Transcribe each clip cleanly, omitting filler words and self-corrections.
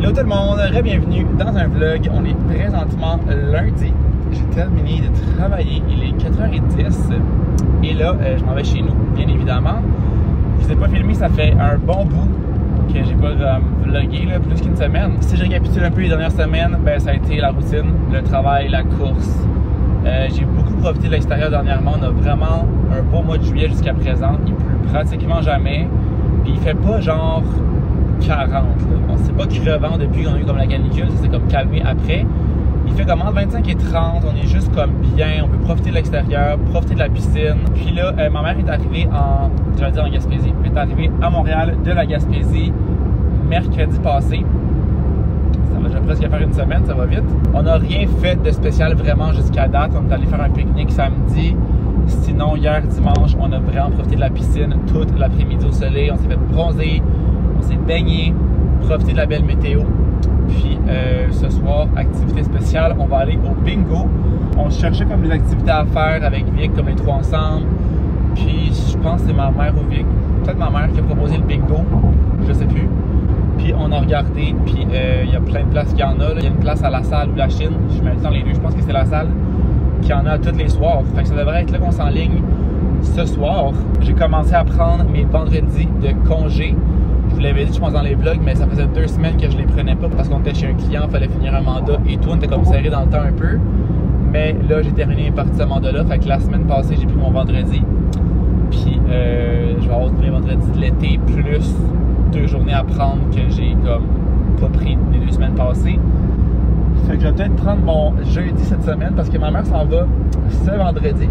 Hello tout le monde, bienvenue dans un vlog. On est présentement lundi. J'ai terminé de travailler, il est 4h10 et là je m'en vais chez nous, bien évidemment. Je ne vous ai pas filmé, ça fait un bon bout que j'ai pas vlogué, là, plus qu'une semaine. Si je récapitule un peu les dernières semaines, ben, ça a été la routine, le travail, la course. J'ai beaucoup profité de l'extérieur dernièrement. On a vraiment un beau mois de juillet jusqu'à présent. Il pleut pratiquement jamais. Puis il fait pas genre 40. Là. On s'est pas crevant depuis qu'on a eu comme la canicule. Ça s'est comme calmé après. Il fait comme entre 25 et 30. On est juste comme bien. On peut profiter de l'extérieur, profiter de la piscine. Puis là, ma mère est arrivée en Gaspésie. Elle est arrivée à Montréal de la Gaspésie mercredi passé. Ça va déjà presque faire une semaine, ça va vite. On n'a rien fait de spécial vraiment jusqu'à date. On est allé faire un pique-nique samedi. Sinon, hier dimanche, on a vraiment profité de la piscine toute l'après-midi au soleil. On s'est fait bronzer, on s'est baigné, profité de la belle météo. Puis ce soir, activité spéciale, on va aller au bingo. On cherchait comme des activités à faire avec Vic, comme les trois ensemble. Puis je pense que c'est ma mère ou Vic, peut-être ma mère qui a proposé le bingo, je sais plus. Puis on a regardé, puis il y a plein de places qu'il y en a. Il y a une place à la salle ou la Chine, je mets dans les deux, je pense que c'est la salle, qui en a tous les soirs. Fait que ça devrait être là qu'on s'enligne ce soir. J'ai commencé à prendre mes vendredis de congé. Je vous l'avais dit, je pense, dans les vlogs, mais ça faisait 2 semaines que je les prenais pas parce qu'on était chez un client, il fallait finir un mandat et tout. On était comme serré dans le temps un peu. Mais là, j'ai terminé une partie de ce mandat-là. Fait que la semaine passée, j'ai pris mon vendredi. Puis je vais avoir tous les vendredis de l'été, plus 2 journées à prendre que j'ai comme pas pris les 2 semaines passées. Fait que je vais peut-être prendre mon jeudi cette semaine parce que ma mère s'en va ce vendredi.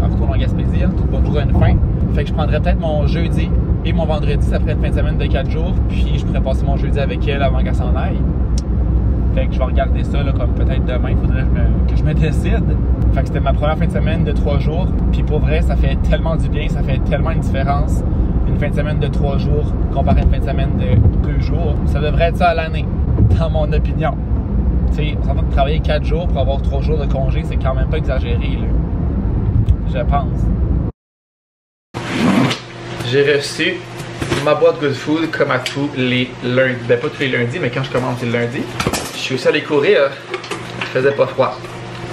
En retournant en Gaspésie, hein, tout va toujours à une fin. Fait que je prendrais peut-être mon jeudi et mon vendredi, ça ferait une fin de semaine de 4 jours. Puis je pourrais passer mon jeudi avec elle avant qu'elle s'en aille. Fait que je vais regarder ça là, comme peut-être demain, il faudrait que je me décide. Fait que c'était ma première fin de semaine de 3 jours. Puis pour vrai, ça fait tellement du bien, ça fait tellement une différence. Une fin de semaine de 3 jours comparé à une fin de semaine de 2 jours. Ça devrait être ça à l'année, dans mon opinion. Tu sais, on s'entend de travailler 4 jours pour avoir 3 jours de congé, c'est quand même pas exagéré, là. Je pense. J'ai reçu ma boîte Good Food comme à tous les lundis. Ben pas tous les lundis, mais quand je commence le lundi. Je suis aussi allé courir. Il faisait pas froid.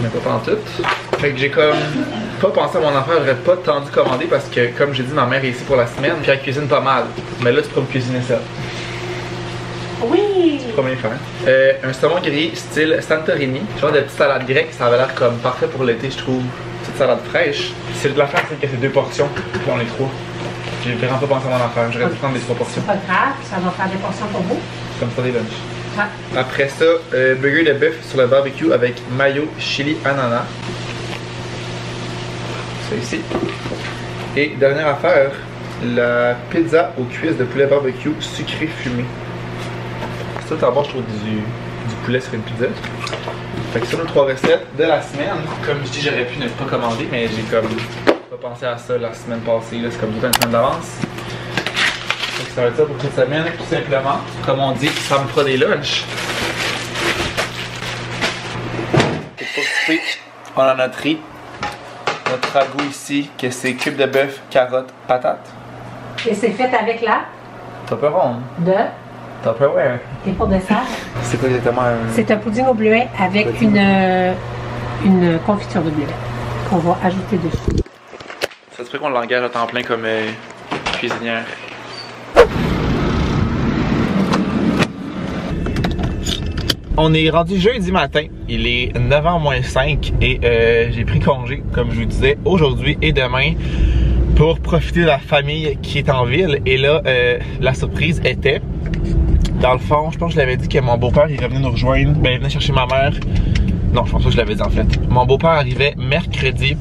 Mais pas pantoute. Fait que j'ai comme pas pensé à mon affaire, j'aurais pas tant dû commander parce que comme j'ai dit, ma mère est ici pour la semaine, puis elle cuisine pas mal. Mais là tu peux me cuisiner ça. Oui! C'est pas bien faire. Un saumon grillé style Santorini. Genre de petite salade grecque, ça avait l'air comme parfait pour l'été, je trouve. Petite salade fraîche. C'est de l'affaire, c'est que c'est 2 portions, puis on est 3. J'ai vraiment pas pensé à mon affaire, j'aurais dû prendre les 3 portions. C'est pas grave, ça va faire des portions pour vous. Comme ça des lunchs. Ah. Après ça, burger de bœuf sur le barbecue avec mayo, chili, ananas. Ça ici. Et dernière affaire, la pizza aux cuisses de poulet barbecue sucré fumé. Ça, d'abord, je trouve du poulet sur une pizza. Fait que c'est nos 3 recettes de la semaine. Comme je dis, j'aurais pu ne pas commander, mais j'ai comme pas pensé à ça la semaine passée. C'est comme toute une semaine d'avance. Fait que ça va être ça pour cette semaine, tout simplement. Comme on dit, ça me fera des lunchs. Et pour souper, on a notre riz. Notre ragoût ici, que c'est cubes de bœuf, carottes, patates. Et c'est fait avec la Tupperware. de. Tupperware. Et pour dessert, C'est quoi exactement un... c'est un pudding au bleuet avec une confiture de bleuet qu'on va ajouter dessus. Ça se fait qu'on l'engage à temps plein comme cuisinière. On est rendu jeudi matin, il est 9h moins 5 et j'ai pris congé, comme je vous disais, aujourd'hui et demain pour profiter de la famille qui est en ville. Et là, la surprise était, dans le fond, je pense que je l'avais dit que mon beau-père il revenait nous rejoindre, ben il venait chercher ma mère. Non, je pense pas que je l'avais dit en fait. Mon beau-père arrivait mardi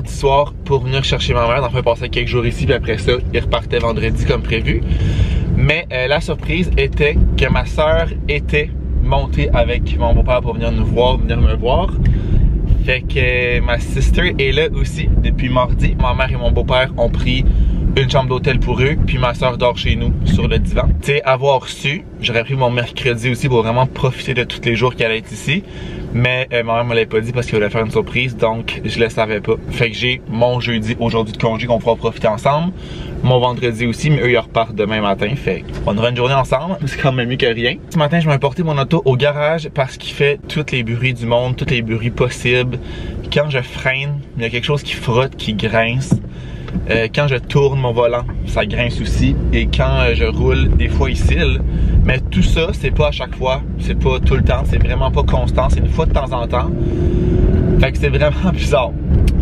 soir pour venir chercher ma mère. Enfin, il passait quelques jours ici, puis après ça, il repartait vendredi comme prévu. Mais la surprise était que ma soeur était montée avec mon beau-père pour venir nous voir, venir me voir. Fait que ma sister est là aussi depuis mardi. Ma mère et mon beau-père ont pris une chambre d'hôtel pour eux, puis ma soeur dort chez nous sur le divan. Tu sais, avoir su, j'aurais pris mon mercredi aussi pour vraiment profiter de tous les jours qu'elle allait être ici. Mais ma mère me l'avait pas dit parce qu'elle voulait faire une surprise, donc je le savais pas. Fait que j'ai mon jeudi aujourd'hui de congé qu'on pourra profiter ensemble. Mon vendredi aussi, mais eux ils repartent demain matin. Fait qu'on aura une journée ensemble, c'est quand même mieux que rien. Ce matin, je vais porter mon auto au garage parce qu'il fait tous les bruits du monde, tous les bruits possibles. Quand je freine, il y a quelque chose qui frotte, qui grince. Quand je tourne mon volant, ça grince aussi. Et quand je roule, des fois il scille. Mais tout ça, c'est pas à chaque fois, c'est pas tout le temps, c'est vraiment pas constant, c'est une fois de temps en temps. Fait que c'est vraiment bizarre.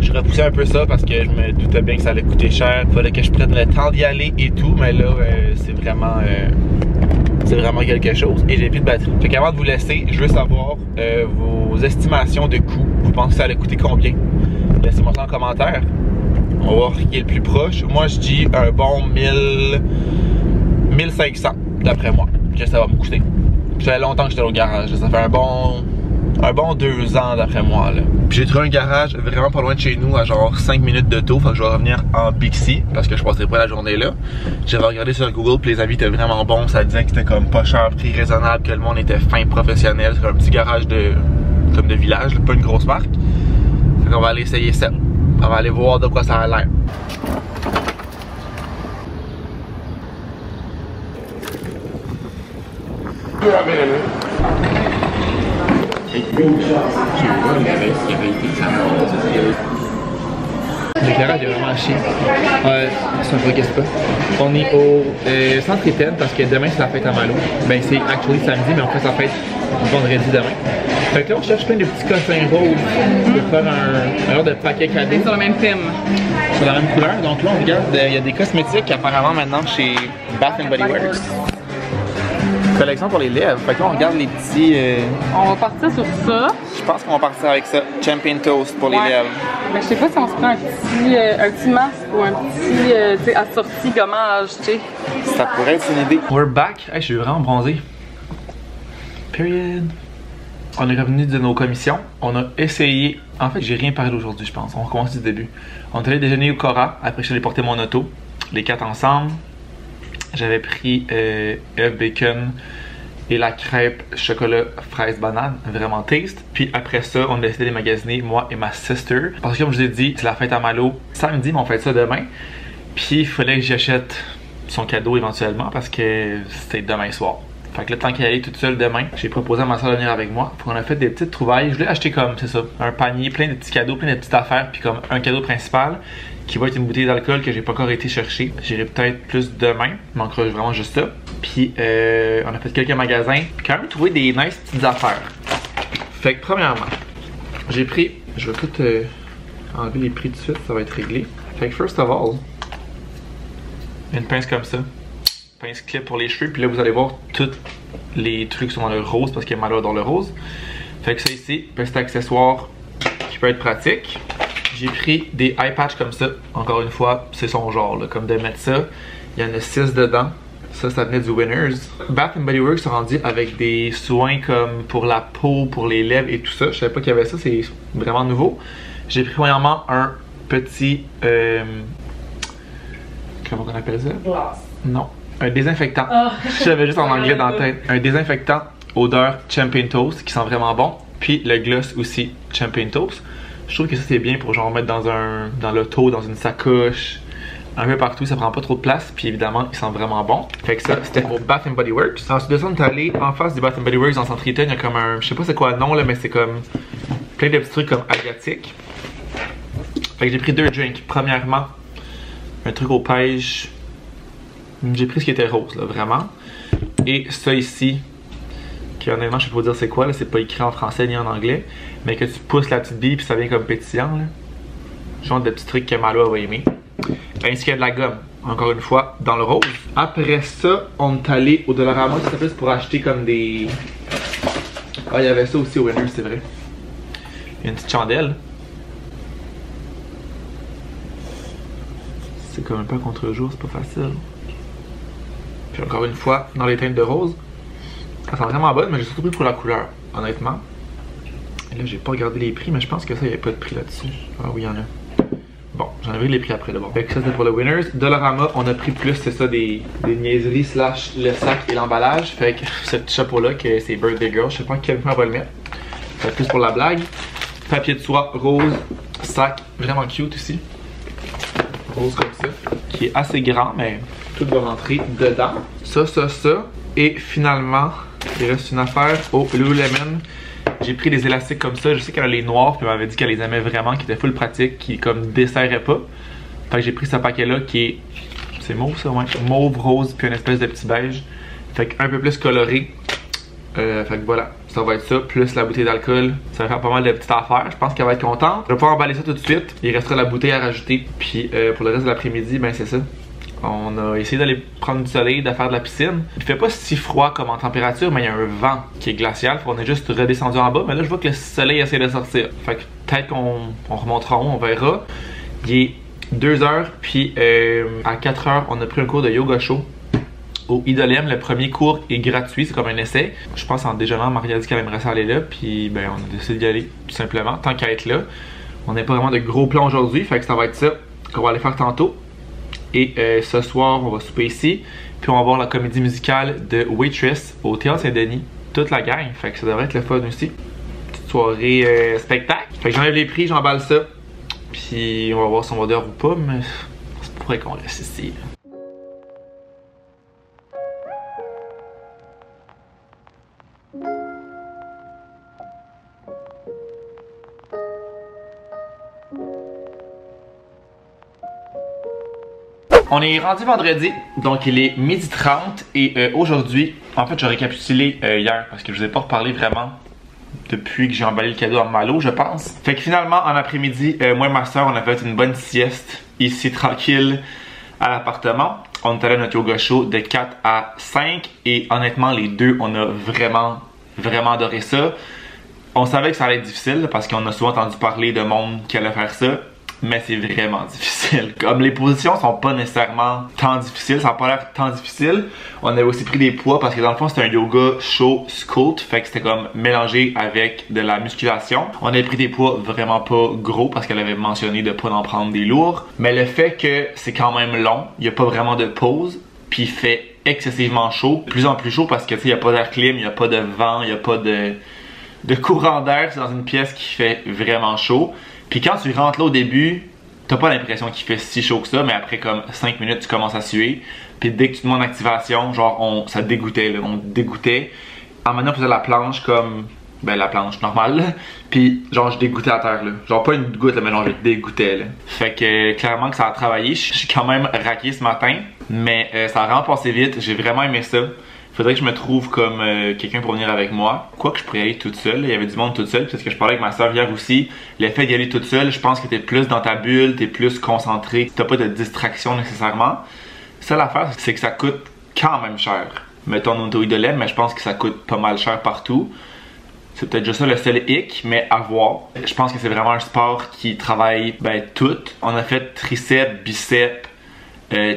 Je repoussais un peu ça parce que je me doutais bien que ça allait coûter cher. Il fallait que je prenne le temps d'y aller et tout, mais là, c'est vraiment quelque chose. Et j'ai plus de batterie. Fait qu'avant de vous laisser, je veux savoir vos estimations de coûts. Vous pensez que ça allait coûter combien? Laissez-moi ça en commentaire. On va voir qui est le plus proche. Moi, je dis un bon 1500 d'après moi. Que ça va me coûter. Ça fait longtemps que j'étais au garage. Ça fait un bon 2 ans d'après moi. J'ai trouvé un garage vraiment pas loin de chez nous, à genre 5 minutes de taux. Fait que je vais revenir en Bixi parce que je passerai pas la journée là. J'avais regardé sur Google, puis les avis étaient vraiment bons. Ça disait que c'était comme pas cher, prix raisonnable, que le monde était fin professionnel. C'est un petit garage comme de village, pas une grosse marque. Fait qu'on va aller essayer ça. On va aller voir de quoi ça a l'air. L'éclairage est vraiment chiant. Ça me regarde pas. On est au centre Étienne parce que demain c'est la fête à Malo. Ben c'est actually samedi, mais on fait sa fête vendredi demain. Fait que là on cherche plein de petits cossins roses pour faire un genre de paquet cadeau. Sur le même thème. Sur la même couleur. Donc là on regarde, il y a des cosmétiques apparemment maintenant chez Bath & Body Works. Collection pour les lèvres. Fait que là on regarde les petits... On va partir sur ça. Je pense qu'on va partir avec ça. Champion Toast pour les lèvres. Mais je sais pas si on se prend un petit masque ou un petit assorti gommage, tu sais. Ça pourrait être une idée. We're back. Hey, je suis vraiment bronzé. Period. On est revenu de nos commissions. On a essayé... En fait, j'ai rien parlé aujourd'hui, je pense. On recommence du début. On est allé déjeuner au Cora. Après, je suis allé porter mon auto. Les 4 ensemble. J'avais pris œuf bacon et la crêpe chocolat fraise banane, vraiment taste. Puis après ça, on a décidé de magasiner, moi et ma sister. Parce que comme je vous ai dit, c'est la fête à Malo samedi, mais on fait ça demain. Puis il fallait que j'achète son cadeau éventuellement parce que c'était demain soir. Fait que le temps qu'il allait toute seule demain, j'ai proposé à ma soeur de venir avec moi. Puis on a fait des petites trouvailles. Je voulais acheter comme, c'est ça, un panier plein de petits cadeaux, plein de petites affaires. Puis comme un cadeau principal qui va être une bouteille d'alcool que j'ai pas encore été chercher. J'irai peut-être plus demain. Il manquera vraiment juste ça. Puis on a fait quelques magasins. Puis quand même trouvé des nice petites affaires. Fait que premièrement, j'ai pris... Je vais tout enlever les prix tout de suite, ça va être réglé. Fait que first of all, une pince comme ça. Pince clip pour les cheveux. Puis là vous allez voir tous les trucs sont dans le rose parce qu'il y a Malo dans le rose. Fait que ça ici, petit accessoire qui peut être pratique. J'ai pris des eye patch comme ça. Encore une fois, c'est son genre, là, comme de mettre ça. Il y en a 6 dedans. Ça venait du Winners. Bath & Body Works sont rendus avec des soins comme pour la peau, pour les lèvres et tout ça. Je savais pas qu'il y avait ça, c'est vraiment nouveau. J'ai pris premièrement un petit... comment on appelle ça? Glace. Non. Un désinfectant. J'avais juste en anglais dans la tête. Un désinfectant odeur Champion Toast qui sent vraiment bon. Puis le gloss aussi Champion Toast. Je trouve que ça c'est bien pour genre mettre dans l'auto, dans une sacoche, un peu partout, ça prend pas trop de place. Puis évidemment, il sent vraiment bon. Fait que ça, c'était au Bath & Body Works. Ensuite de ça, on est allé en face du Bath & Body Works dans Centre Eaton. Il y a comme un, je sais pas c'est quoi le nom là, mais c'est comme plein de petits trucs comme asiatiques. Fait que j'ai pris 2 drinks. Premièrement, un truc au pêche. J'ai pris ce qui était rose là, vraiment. Et ça ici, qui honnêtement, je sais pas vous dire c'est quoi là, c'est pas écrit en français ni en anglais. Mais que tu pousses la petite bille puis ça vient comme pétillant là. Genre de petits trucs que Malo va aimer. Ainsi qu'il y a de la gomme, encore une fois, dans le rose. Après ça, on est allé au Dollarama, ça s'appelle pour acheter comme des... Ah, il y avait ça aussi au Winners, c'est vrai. Il y a une petite chandelle. C'est comme un peu contre le jour, c'est pas facile. Puis encore une fois, dans les teintes de rose. Ça sent vraiment bonne, mais j'ai surtout pris pour la couleur, honnêtement. Et là, j'ai pas regardé les prix, mais je pense que ça, il n'y avait pas de prix là-dessus. Ah oui, il y en a. Bon, j'en avais les prix après d'abord. Fait que ça c'était pour le Winners. Dollarama, on a pris plus, c'est ça, des niaiseries slash le sac et l'emballage. Fait que ce petit chapeau-là, que c'est Birthday Girl, je sais pas quel point on va le mettre. Fait plus pour la blague. Papier de soie rose, sac vraiment cute ici. Rose comme ça. Qui est assez grand, mais tout va rentrer dedans. Ça. Et finalement, il reste une affaire au Lululemon. J'ai pris des élastiques comme ça. Je sais qu'elle a les noirs, puis elle m'avait dit qu'elle les aimait vraiment, qui étaient full pratiques, qui comme desserraient pas. Fait que j'ai pris ce paquet-là qui est. C'est mauve ça, ouais. Mauve, rose, puis une espèce de petit beige. Fait qu'un peu plus coloré. Fait que voilà, ça va être ça, plus la bouteille d'alcool. Ça va faire pas mal de petites affaires. Je pense qu'elle va être contente. Je vais pouvoir emballer ça tout de suite. Il restera la bouteille à rajouter. Puis pour le reste de l'après-midi, ben c'est ça. On a essayé d'aller prendre du soleil, de faire de la piscine. Il fait pas si froid comme en température, mais il y a un vent qui est glacial. On est juste redescendu en bas, mais là je vois que le soleil essaie de sortir. Fait que peut-être qu'on remontera en haut, on verra. Il est 2h, puis à 4h, on a pris un cours de yoga chaud au Idolem. Le premier cours est gratuit, c'est comme un essai. Je pense en déjeunant, Maria a dit qu'elle aimerait ça aller là, puis ben on a décidé d'y aller tout simplement, tant qu'à être là. On n'a pas vraiment de gros plans aujourd'hui, fait que ça va être ça qu'on va aller faire tantôt. Et ce soir, on va souper ici. Puis on va voir la comédie musicale de Waitress au Théâtre Saint-Denis. Toute la gang. Fait que ça devrait être le fun aussi. Petite soirée spectacle. Fait que j'enlève les prix, j'emballe ça. Puis on va voir si on va dehors ou pas. Mais ça pourrait qu'on reste ici. On est rendu vendredi, donc il est 12h30 et aujourd'hui, en fait, j'ai récapitulé hier parce que je vous ai pas reparlé vraiment depuis que j'ai emballé le cadeau en Malo, je pense. Fait que finalement, en après-midi, moi et ma soeur, on a fait une bonne sieste ici, tranquille, à l'appartement. On est allé à notre yoga show de 4 à 5 et honnêtement, les deux, on a vraiment adoré ça. On savait que ça allait être difficile parce qu'on a souvent entendu parler de monde qui allait faire ça. Mais c'est vraiment difficile. Comme les positions sont pas nécessairement tant difficiles, ça n'a pas l'air tant difficile. On avait aussi pris des poids parce que dans le fond c'était un yoga chaud sculpt, fait que c'était comme mélangé avec de la musculation. On avait pris des poids vraiment pas gros parce qu'elle avait mentionné de pas en prendre des lourds. Mais le fait que c'est quand même long, il n'y a pas vraiment de pause, puis il fait excessivement chaud, de plus en plus chaud parce que il n'y a pas d'air clim, il n'y a pas de vent, il n'y a pas de courant d'air, c'est dans une pièce qui fait vraiment chaud. Puis quand tu rentres là au début, t'as pas l'impression qu'il fait si chaud que ça, mais après comme 5 minutes, tu commences à suer. Puis dès que tu te mets en activation, genre ça dégoûtait, là, on dégoûtait. En maintenant, on faisait la planche comme, ben la planche normale, là. Puis genre je dégoûtais à terre, là. Genre pas une goutte, là, mais genre je dégoûtais, là. Fait que clairement que ça a travaillé. Je suis quand même raqué ce matin, mais ça a vraiment passé vite. J'ai vraiment aimé ça. Faudrait que je me trouve comme quelqu'un pour venir avec moi. Quoi que je pourrais aller toute seule, il y avait du monde toute seule, parce que je parlais avec ma soeur hier aussi. L'effet d'y aller toute seule, je pense que t'es plus dans ta bulle, t'es plus concentré, t'as pas de distraction nécessairement. Ça l'affaire, c'est que ça coûte quand même cher. Mettons nos Idolem, mais je pense que ça coûte pas mal cher partout. C'est peut-être juste ça le seul hic, mais à voir. Je pense que c'est vraiment un sport qui travaille tout. On a fait triceps, biceps,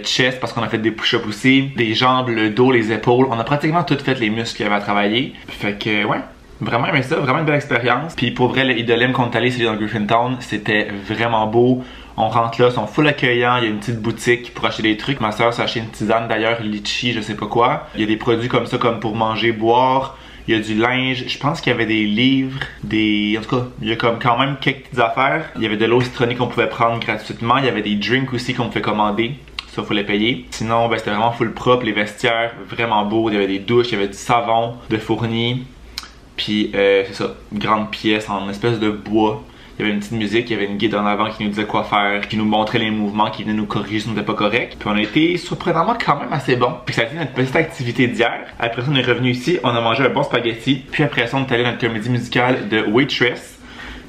chest parce qu'on a fait des push-ups aussi, des jambes, le dos, les épaules. On a pratiquement tout fait les muscles qu'il y avait à travailler. Fait que ouais, vraiment aimé ça, vraiment une belle expérience. Puis pour vrai, le Idolem qu'on est allé, c'est dans Griffintown, c'était vraiment beau. On rentre là, ils sont full accueillants, il y a une petite boutique pour acheter des trucs. Ma soeur s'est acheté une tisane d'ailleurs, litchi, je sais pas quoi. Il y a des produits comme ça, comme pour manger, boire. Il y a du linge, je pense qu'il y avait des livres, en tout cas, il y a comme quand même quelques petites affaires. Il y avait de l'eau citronnée qu'on pouvait prendre gratuitement. Il y avait des drinks aussi qu'on pouvait commander. Ça, faut les payer. Sinon, c'était vraiment full propre, les vestiaires, vraiment beau. Il y avait des douches, il y avait du savon de fourni. Puis, c'est ça, une grande pièce en espèce de bois. Il y avait une petite musique, il y avait une guide en avant qui nous disait quoi faire, qui nous montrait les mouvements, qui venait nous corriger si on n'était pas correct. Puis on a été surprenamment quand même assez bon. Puis ça a été notre petite activité d'hier. Après ça, on est revenu ici, on a mangé un bon spaghetti. Puis après ça, on est allé dans notre comédie musicale de Waitress.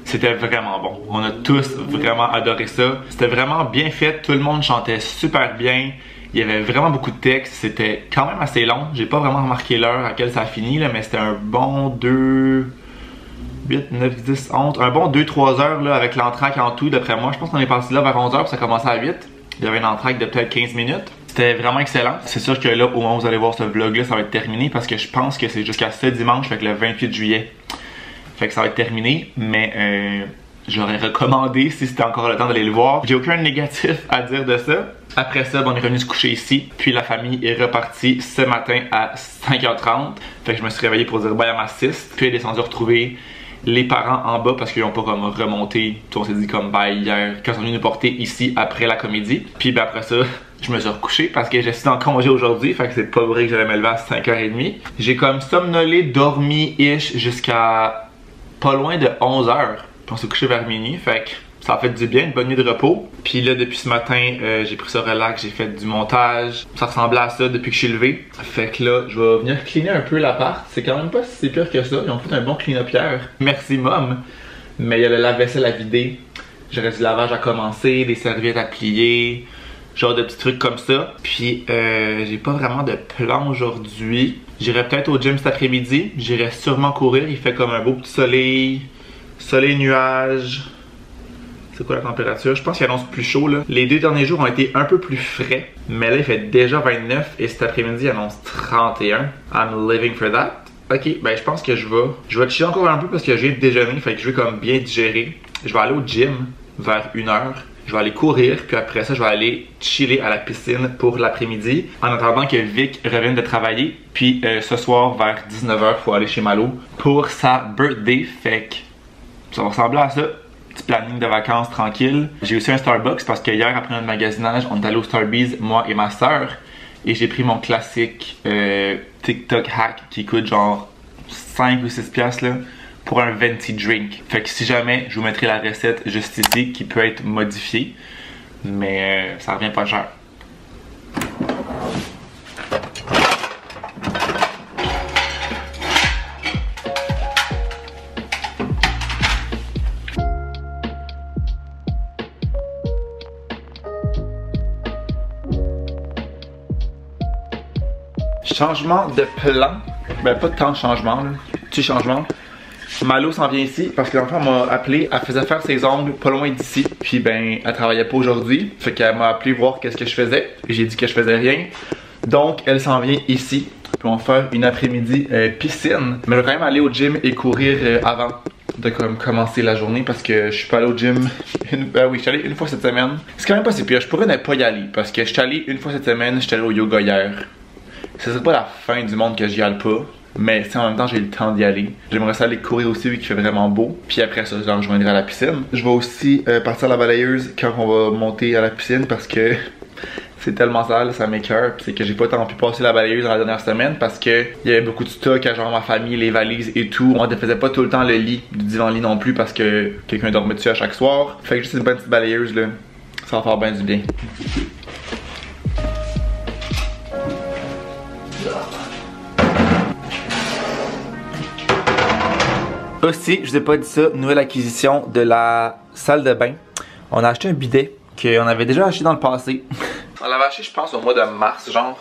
C'était vraiment bon. On a tous vraiment adoré ça. C'était vraiment bien fait. Tout le monde chantait super bien. Il y avait vraiment beaucoup de textes. C'était quand même assez long. J'ai pas vraiment remarqué l'heure à laquelle ça a fini, là, mais c'était un bon 8, 9, 10, 11. Un bon 2-3 heures là, avec l'entraque en tout, d'après moi. Je pense qu'on est passé là vers 11 heures puis ça commençait à 8. Il y avait une entraque de peut-être 15 minutes. C'était vraiment excellent. C'est sûr que là, au moment où vous allez voir ce vlog-là, ça va être terminé parce que je pense que c'est jusqu'à ce dimanche, fait que le 28 juillet. Fait que ça va être terminé, mais j'aurais recommandé si c'était encore le temps d'aller le voir. J'ai aucun négatif à dire de ça. Après ça, on est revenu se coucher ici. Puis la famille est repartie ce matin à 5h30. Fait que je me suis réveillé pour dire bye à ma sis. Puis elle est descendue retrouver les parents en bas parce qu'ils n'ont pas comme remonté. On s'est dit comme bye hier quand ils sont venus nous porter ici après la comédie. Puis ben après ça, je me suis recouché parce que je suis en congé aujourd'hui. Fait que c'est pas vrai que j'allais me lever à 5h30. J'ai comme somnolé, dormi-ish jusqu'à pas loin de 11h. Puis on s'est couché vers minuit. Fait que ça a fait du bien, une bonne nuit de repos. Puis là, depuis ce matin, j'ai pris ça relax, j'ai fait du montage. Ça ressemblait à ça depuis que je suis levé. Fait que là, je vais venir cleaner un peu l'appart. C'est quand même pas si pire que ça. Ils ont fait un bon clean-up hier. Merci, Mom. Mais il y a le lave-vaisselle à vider. J'aurais du lavage à commencer, des serviettes à plier, genre de petits trucs comme ça. Puis, j'ai pas vraiment de plan aujourd'hui. J'irai peut-être au gym cet après-midi. J'irai sûrement courir. Il fait comme un beau petit soleil. Soleil, nuages. C'est quoi la température? Je pense qu'il annonce plus chaud là. Les 2 derniers jours ont été un peu plus frais. Mais là il fait déjà 29 et cet après-midi il annonce 31. I'm living for that. Ok, ben je pense que je vais chiller encore un peu parce que j'ai déjeuné. Fait que je vais comme bien digérer. Je vais aller au gym vers 1h. Je vais aller courir, puis après ça, je vais aller chiller à la piscine pour l'après-midi. En attendant que Vic revienne de travailler. Puis ce soir vers 19h, il faut aller chez Malo pour sa birthday. Fait que ça va ressembler à ça. Petit planning de vacances tranquille. J'ai aussi un Starbucks parce que hier après notre magasinage, on est allé au Starbucks, moi et ma soeur. Et j'ai pris mon classique TikTok hack qui coûte genre 5 ou 6 piastres là, pour un venti drink. Fait que si jamais, je vous mettrai la recette juste ici qui peut être modifiée. Mais ça revient pas cher. Changement de plan. Ben pas tant de changement là. Petit changement. Malo s'en vient ici parce que l'enfant m'a appelé, elle faisait faire ses ongles pas loin d'ici. Puis ben elle travaillait pas aujourd'hui. Fait qu'elle m'a appelé voir qu'est-ce que je faisais. J'ai dit que je faisais rien. Donc elle s'en vient ici. Puis on va faire une après-midi piscine. Mais je vais quand même aller au gym et courir avant de commencer la journée parce que je suis pas allé au gym. Oui, je suis allé une fois cette semaine. C'est quand même pas si pire. Je pourrais ne pas y aller parce que je suis allé une fois cette semaine, je suis allé au yoga hier. Ce serait pas la fin du monde que j'y aille pas. Mais en même temps j'ai le temps d'y aller. J'aimerais ça aller courir aussi vu qu'il fait vraiment beau. Puis après ça je la rejoindrai à la piscine. Je vais aussi partir à la balayeuse quand on va monter à la piscine parce que c'est tellement sale, ça m'écoeure. C'est que j'ai pas tant pu passer la balayeuse dans la dernière semaine parce que il y avait beaucoup de stock à genre ma famille, les valises et tout. On ne faisait pas tout le temps le lit, du divan-lit non plus parce que quelqu'un dormait dessus à chaque soir. Fait que juste une bonne petite balayeuse là, ça va faire bien du bien. Aussi, je vous ai pas dit ça, nouvelle acquisition de la salle de bain. On a acheté un bidet qu'on avait déjà acheté dans le passé. On l'avait acheté je pense au mois de mars genre.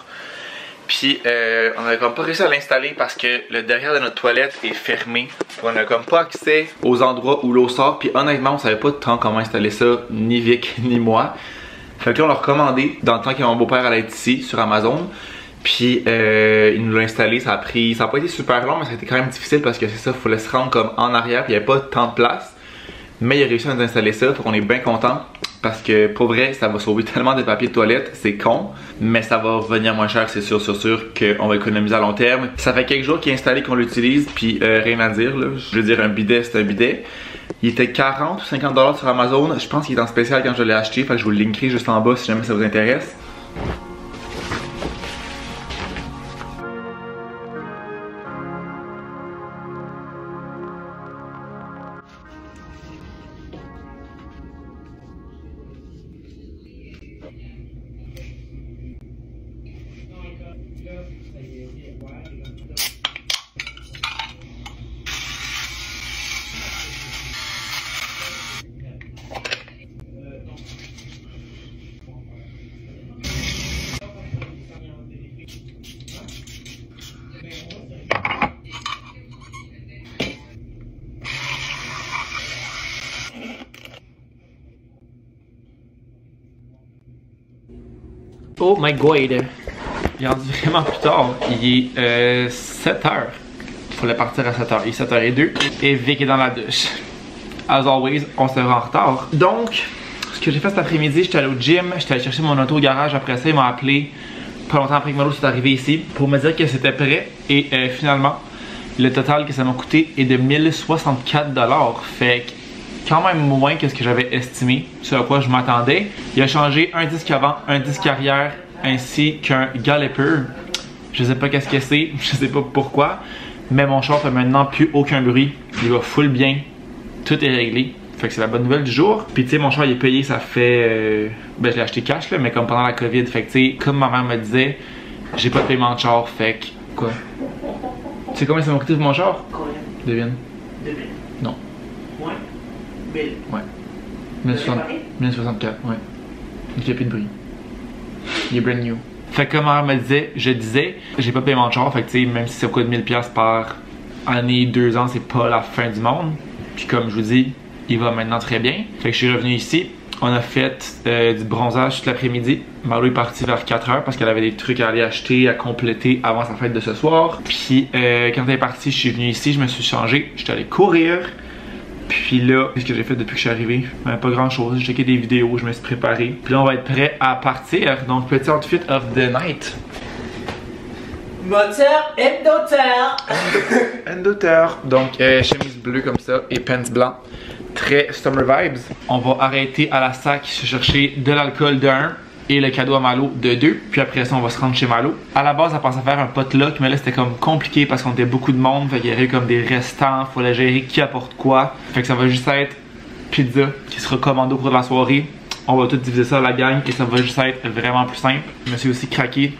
Puis on avait comme pas réussi à l'installer parce que le derrière de notre toilette est fermé. On a comme pas accès aux endroits où l'eau sort. Puis honnêtement on savait pas tant comment installer ça, ni Vic ni moi. Fait que là on l'a recommandé dans le temps que mon beau-père allait être ici sur Amazon. Puis il nous l'a installé, ça a pas été super long mais ça a été quand même difficile parce que c'est ça, il fallait se rendre comme en arrière puis il n'y avait pas tant de place. Mais il a réussi à nous installer ça, donc on est bien content parce que pour vrai ça va sauver tellement de papier de toilette, c'est con. Mais ça va revenir moins cher, c'est sûr qu'on va économiser à long terme. Ça fait quelques jours qu'il est installé qu'on l'utilise puis rien à dire là, je veux dire un bidet c'est un bidet. Il était 40 ou 50 $ sur Amazon, je pense qu'il est en spécial quand je l'ai acheté, fait que je vous le linkerai juste en bas si jamais ça vous intéresse. Oh my god! Il est rendu vraiment plus tard. Il est 7h. Il fallait partir à 7h. Il est 7h02. Et Vic est dans la douche. as always, on sera en retard. Donc, ce que j'ai fait cet après-midi, j'étais allé au gym, j'étais allé chercher mon auto au garage. Après ça, ils m'ont appelé pas longtemps après que Malo soit arrivé ici pour me dire que c'était prêt. Et finalement, le total que ça m'a coûté est de 1064 $. Fait que quand même moins que ce que j'avais estimé, ce à quoi je m'attendais. Il a changé un disque avant, un disque arrière, ainsi qu'un galloper. Je sais pas qu'est-ce que c'est, je sais pas pourquoi, mais mon char fait maintenant plus aucun bruit. Il va full bien, tout est réglé. Fait que c'est la bonne nouvelle du jour. Puis tu sais, mon char il est payé, ça fait... ben je l'ai acheté cash là, mais comme pendant la COVID. Fait que tu sais, comme ma mère me disait, j'ai pas de paiement de char, fait que... Quoi? Tu sais combien ça m'a coûté pour mon char? Combien? Devine. 2 000. Non. Moins? 1000. Ouais. 1064, ouais. Il fait plus de bruit. Il est brand new. Fait que comme ma mère me disait, je disais, j'ai pas de paiement de char, fait que tu sais, même si ça coûte 1000$ par année, 2 ans, c'est pas la fin du monde. Puis comme je vous dis, il va maintenant très bien. Fait que je suis revenu ici. On a fait du bronzage toute l'après-midi. Malo est partie vers 4h parce qu'elle avait des trucs à aller acheter, à compléter avant sa fête de ce soir. Puis quand elle est partie, je suis venu ici, je me suis changé, j'étais allé courir. Puis là, qu'est-ce que j'ai fait depuis que je suis arrivé? Ben, pas grand chose, j'ai checké des vidéos, je me suis préparé. Puis là, on va être prêt à partir. Donc, petit outfit of the night. Moteur endoteur. Endoteur. Donc, chemise bleue comme ça et pants blancs. Très summer vibes. On va arrêter à la sac chercher de l'alcool de 1 et le cadeau à Malo de 2. Puis après ça, on va se rendre chez Malo. À la base, on pensait faire un potluck, mais là, c'était comme compliqué parce qu'on était beaucoup de monde. Fait qu'il y avait comme des restants. Fallait gérer qui apporte quoi. Fait que ça va juste être pizza qui sera commandée au cours de la soirée. On va tout diviser ça à la gang et ça va juste être vraiment plus simple. Je me suis aussi craqué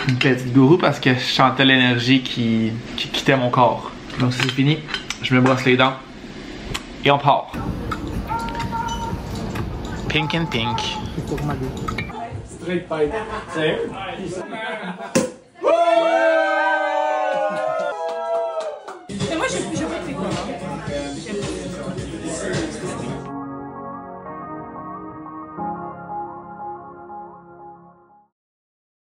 une petite gourou parce que je sentais l'énergie qui quittait mon corps. Donc c'est fini. Je me brosse les dents et on part. Pink and pink. Straight pipe. Same.